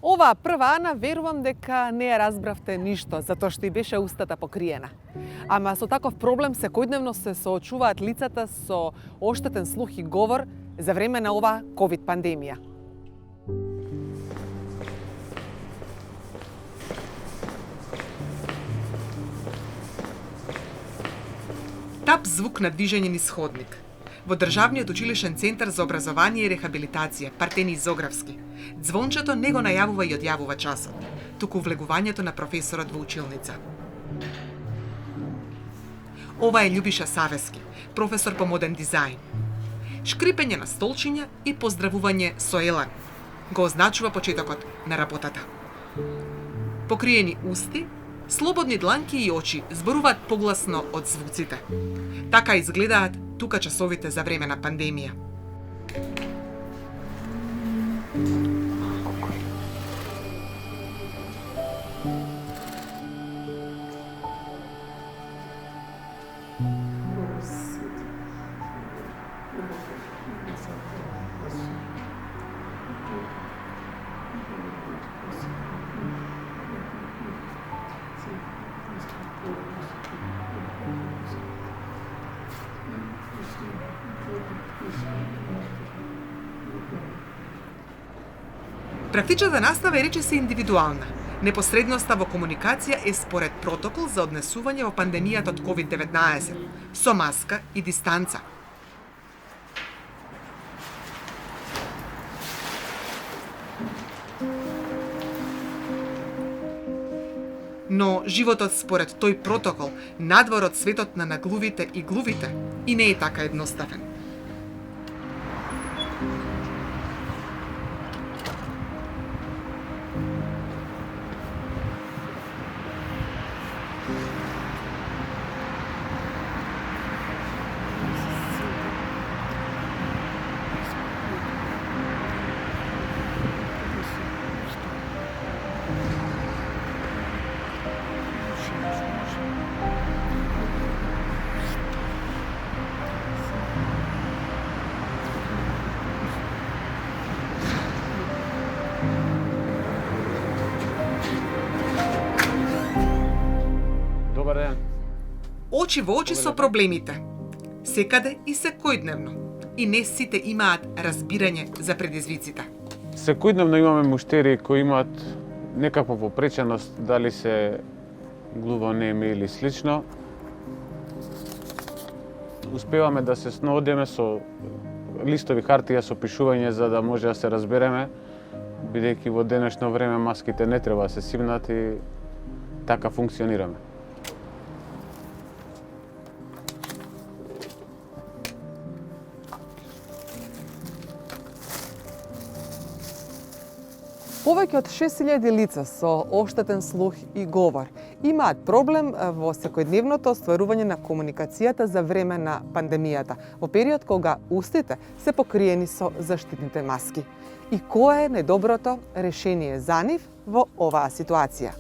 Ова прва Ана, верувам дека не ја разбравте ништо, затоа што и беше устата покриена. Ама со таков проблем секојдневно се соочуваат лицата со оштетен слух и говор за време на ова ковид пандемија. Тап звук на движење низ ходник. Во Државниот училишен центар за образование и рехабилитација Партени Зографски, звончето не го најавува и одјавува часот, туку влегувањето на професорот во училница. Ова е Љубиша Савески, професор по моден дизајн. Шкрипење на столчиња и поздравување со елан го означува почетокот на работата. Покриени усти, слободни дланки и очи зборуваат погласно од звуците. Така изгледаат тука часовите за време на пандемија. Практичната настава е речиси индивидуална. Непосредноста во комуникација е според протокол за однесување во пандемијата од COVID-19, со маска и дистанца. Но животот според тој протокол, надвор од светот на наглувите и глувите, и не е така едноставен. Добар ден. Очи во очи со проблемите. Секаде и секојдневно. И не сите имаат разбирање за предизвиците. Секојдневно имаме муштери кои имаат некаква попреченост, дали се глувонеми или слично. Успеваме да се снаодеме со листови хартија со пишување за да може да се разбереме, бидејќи во денешно време маските не треба да се симнат и така функционираме. Повеќе од 6000 лица со оштетен слух и говор имаат проблем во секојдневното остварување на комуникацијата за време на пандемијата, во период кога устите се покриени со заштитните маски. И кое е најдоброто решение за нив во оваа ситуација?